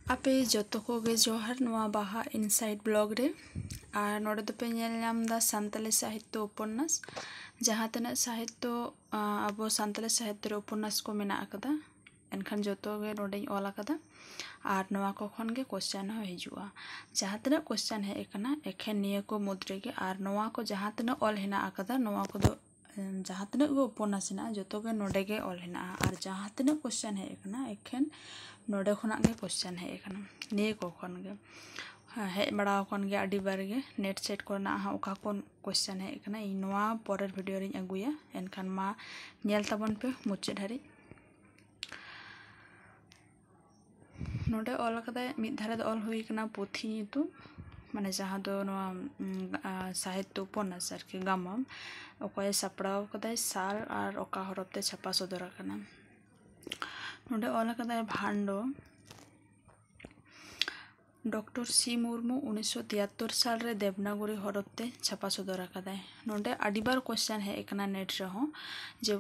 आपे जतो कोगे जोहार नोआ बाहा इनसाइड ब्लॉग रे और नोडे दोपे नेल नाम दा सान्ताली साहित्य उपन्यास जहाँ तनाक साहित्य आबो सान्ताली साहित्य रे उपन्यास को मेना आकदा एनखान जतो गे नोडेኝ ऑल आकदा और नोआ को खन गे क्वेश्चन हो हिजुआ जहाँ तनाक क्वेश्चन है एकना एखेन निया को मुद्रे गे और नोआ को जहाँ तनाक ऑल हेना आकदा नोआ को दो जहाँ तनाक गे उपन्यास हेना जतो गे नोडे गे ऑल हेना और जहाँ तनाक क्वेश्चन है एकना एखेन नोडे खनाक गे क्वेश्चन है एकना निया को खन गे हेज बड़ा खन गे आडी बार गे नेट सेट करना हा ओका कोन क्वेश्चन है एकना इ नोआ परेर भिडियो रिन अगुया एनखान मा नेल ताबन पे मुचाद हारि नोडे ऑल कदाय मिद धारे दो ऑल हुई कना पुथी नितुम माने जहाँ दो नोआ साहित्य उपन्यास आरकी गामाम ओकय सापड़ाव कदाय साल और ओका हरफते छापा सदर आकना नोडे ऑल कदाय भांडो डॉक्टर सी मुर्मू 1973 साल रे देवनागरी हरफते छापा सदर आकदाय नोडे आडिबार क्वेश्चन है एकना नेट रहो जे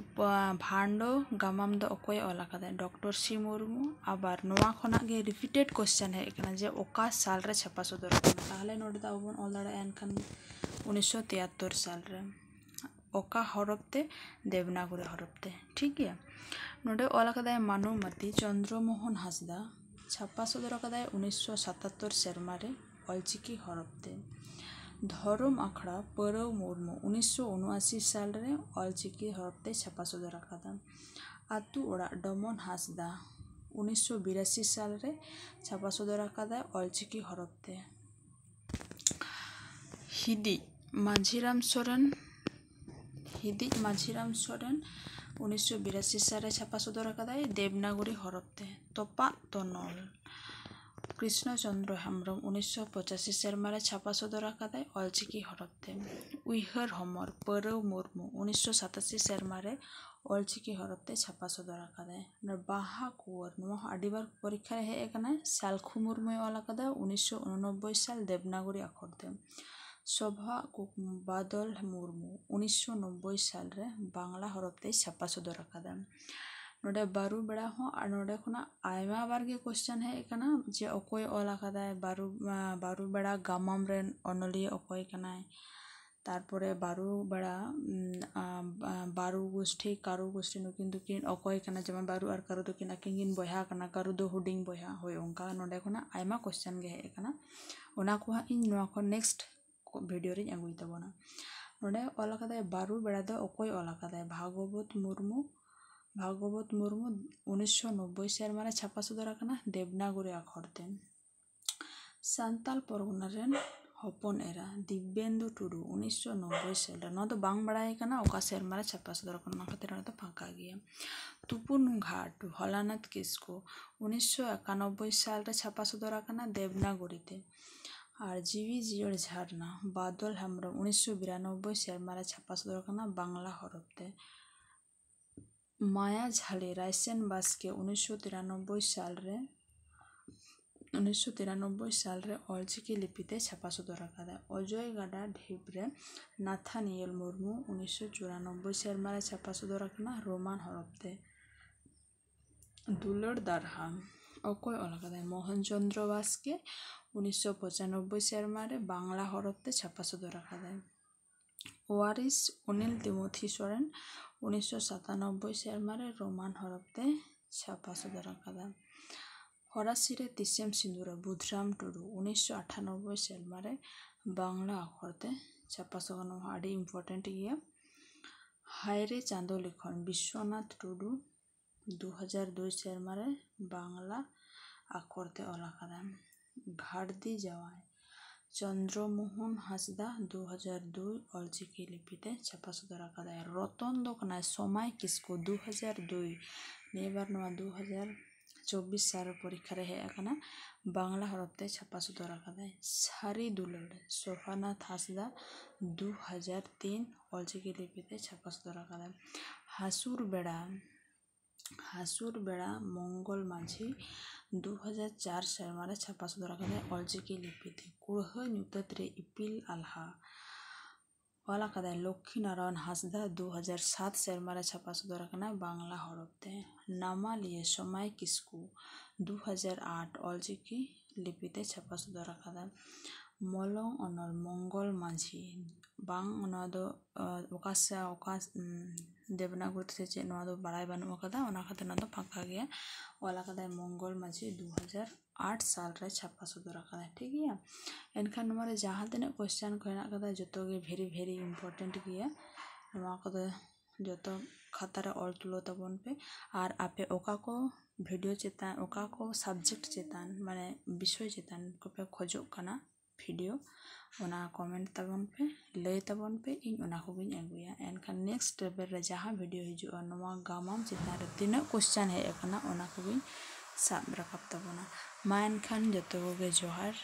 भांडो गामाम दो ओकय ऑल आकदाय डॉक्टर सी मुर्मू आबार नोआ खना गे रिपीटेड क्वेश्चन है एकना जे ओका साल रे छापा सदर आकना ताहले नोडे दा बन ऑल दाड़ा एनखान 1973 साल रे ओका हरफते देवनागरी हरफते ठीक गया नोडे ऑल आकदाय मानुमती चंद्रमोहन हांसदा छापा सदर आकदाय 1977 सेरमा रे अलचिकी हरफते धरम आखड़ा परव मुर्मू 1979 साल रे अलचिकी हरफते छापा सदर आकदा आतु ओड़ा डमन हांसदा 1982 साल रे छापा सदर आकदाय अलचिकी हरफते हिदी माझीराम सोरेन 1982 साल रे छापा सदर आकदाय देवनागरी हरफते तोपा तनल कृष्णचंद्र हेम्ब्रम 1985 सेरमा रे छापा सदर आकदाय अलचिकी हरफते उइहार हमर परव मुर्मू 1987 सेरमा रे अलचिकी हरफते छापा सदर आकदाय बाहा कुवर नोआ आडिबार परीक्षा रे हेज आकना सालखु मुर्मू ऑल आकदा 1989 साल देवनागरी आखरते शोभा बादल मुर्मू 1990 साल रे बांग्ला हरफते छापा सदर आकदा नोडे बारू बेड़ा हो और नोडे खुना आयमा बार गे क्वेश्चन है एकना जे ओकय ऑल आकदाय बारू बेड़ा गामाम रे अनलिया ओकय कनाय तारपरे बारू बेड़ा बारू गोष्ठी कारू गोष्ठी नुकिन दुकिन ओकय कना जेमन बारू और कारू दुकिन आकिन गिन बयहा कना कारू दो हुडिंग बयहा होय ओंका नोडे खुना आयमा क्वेश्चन गे है एकना ओना को हा इन नोआ को नेक्स्ट भिडियो रिन अगुई ताबोना नोडे ऑल आकदाय बारू बेड़ा दो ओकय ऑल आकदाय भागवत मुर्मू 1990 सेरमा रे छापा सदर आकना देवनागरी आखरते सान्ताल परगना रेन हपन एरा दिव्येंदु टुडू 1990 साल रे नोआ दो बांग बड़ाय कना ओका सेरमा रे छापा सदर आकना खातिर तो फांका गया तुपुन घाट भोलानाथ किस्कू 1991 साल रे छापा सदर आकना देवनागरीते और जीवी जियर झरना बादल हेम्ब्रम 1992 सेरमा रे छापा सदर आकना बांग्ला हरफते माया झाली रायसेन बास्के 1993 साल रे अलचिकी लिपिते छापा सदर आकदा अजय गाडा ढिबरे नाथानियल मुर्मू 1994 सेरमा रे छापा सदर आकना रोमान हरफते दुलर दारहा ओकय ऑल आकदाय मोहन चंद्र बास्के 1995 सेरमा रे बांग्ला हरफते छापा सदर आकदाय ओवारिस अनिल तिमोथी सोरेन 1997 सेरमा रे रोमान हरफते छापा सदर आकदा फरासी रे तिसेम सिंदूर बुधराम टुडू 1998 सेरमा रे बांग्ला आखरते छापा सदर आड़ी इम्पोर्टेंट गया हायरे चांदो लिखन विश्वनाथ टुडू 2002 सेरमा रे बांग्ला आखरते ऑल आकदा घाटदी जावाय चंद्रमोहन हांसदा 2002 अलचिकी लिपिते छापा सदर आकदाय रतन दो कनाय समय किस्कू 2002 नेबार नोआ 2024 साल परीक्षा रे हे आकना बांग्ला हरफते छापा सदर आकदाय सारी दुलड़ शोभानाथ हांसदा 2003 अलचिकी लिपिते छापा सदर आकदाय हासुर बेड़ा मंगल माझी 2004 सेरमा रे छापा सदर आकदाय अलचिकी लिपिते कुड़हा ᱧᱩᱛᱟᱹᱛ रे इपिल आल्हा ऑल आकदाय लक्ष्मी नारायण हांसदा 2007 सेरमा रे छापा सदर आकना बांग्ला हरफते नामालिया समय किस्कू 2008 ᱚᱞᱪᱤᱠᱤ ᱞᱤᱯᱤᱛᱮ ᱪᱷᱟᱯᱟ ᱥᱚᱫᱚᱨ ᱟᱠᱟᱫᱟ। ᱢᱚᱞᱚᱝ ᱚᱱᱚᱞ ᱢᱚᱝᱜᱚᱞ ᱢᱟᱹᱡᱷᱤ ᱵᱟᱝ ᱚᱱᱟ ᱫᱚ ᱚᱠᱟ ᱫᱮᱵᱽᱱᱟᱜᱚᱨᱤ ᱥᱮ ᱪᱮᱫ ᱱᱚᱣᱟ ᱫᱚ ᱵᱟᱲᱟᱭ ᱵᱟᱹᱱᱩᱜ ᱟᱠᱟᱫᱟ, ᱚᱱᱟ ᱠᱷᱟᱹᱛᱤᱨ ᱱᱚᱣᱟ ᱫᱚ ᱯᱷᱟᱸᱠᱟ ᱜᱮᱭᱟ। ᱚᱞ ᱟᱠᱟᱫᱟᱭ ᱢᱚᱝᱜᱚᱞ ᱢᱟᱹᱡᱷᱤ 2008 ᱥᱟᱞᱨᱮ ᱪᱷᱟᱯᱟ ᱥᱚᱫᱚᱨ ᱟᱠᱟᱫᱟᱭ, ᱴᱷᱤᱠ ᱜᱮᱭᱟ। ᱮᱱᱠᱷᱟᱱ ᱱᱚᱣᱟ ᱨᱮ ᱡᱟᱦᱟᱸ ᱛᱤᱱᱟᱹᱜ ᱠᱳᱭᱥᱪᱮᱱ ᱠᱚ ᱦᱮᱱᱟᱜ ᱟᱠᱟᱫᱟ ᱡᱚᱛᱚ ᱜᱮ ᱵᱷᱮᱨᱤ ᱤᱢᱯᱚᱨᱴᱮᱱᱴ ᱜᱮᱭᱟ। ᱱᱚᱣᱟ ᱠᱚᱫᱚ ᱡᱚᱛᱚ ᱠᱷᱟᱛᱟ ᱨᱮ ᱚᱞ ᱛᱩᱞᱟᱹᱣ ᱛᱟᱵᱚᱱ ᱯᱮ। ᱟᱨ ᱟᱯᱮ ᱚᱠᱟ ᱠᱚ ᱵᱷᱤᱰᱤᱭᱳ ᱪᱮᱛᱟᱱ ᱚᱠᱟ ᱠᱚ ᱥᱟᱵᱡᱮᱠᱴ ᱪᱮᱛᱟन ᱢᱟᱱᱮ ᱵᱤᱥᱚᱭ ᱪᱮᱛᱟन ᱠᱚᱯᱮ ᱠᱷᱚᱡᱚᱜ ᱠᱟᱱᱟ ᱵᱷᱤᱰᱤᱭᱳ, ᱚᱱᱟ ᱠᱚᱢᱮᱱᱴ ᱛᱟᱵᱚᱱ ᱯᱮ, ᱞᱟᱹᱭ ᱛᱟᱵᱚᱱ ᱯᱮ, ᱤᱧ ᱚᱱᱟ ᱠᱚᱜᱮᱧ ᱟᱹᱜᱩᱭᱟ। ᱮᱱᱠᱷᱟᱱ ᱱᱮᱠᱥᱴ ᱞᱮᱵᱮᱞ ᱨᱮ ᱡᱟᱦᱟᱸ ᱵᱷᱤᱰᱤᱭᱳ ᱦᱤᱡᱩᱜᱼᱟ ᱱᱚᱣᱟ ᱜᱟᱢᱟᱢ ᱪᱮᱛᱟᱱ ᱨᱮ ᱛᱤᱱᱟᱹᱜ ᱠᱳᱭᱥᱪᱮᱱ ᱦᱮᱡ ᱟᱠᱟᱱᱟ ᱚᱱᱟ ᱠᱚᱜᱮᱧ ᱥᱟᱵ ᱨᱟᱠᱟᱵ ᱛᱟᱵᱚᱱᱟ। ᱢᱟ ᱮᱱᱠᱷᱟᱱ ᱡᱚᱛᱚ ᱠᱚᱜᱮ ᱡᱚᱦᱟᱨ।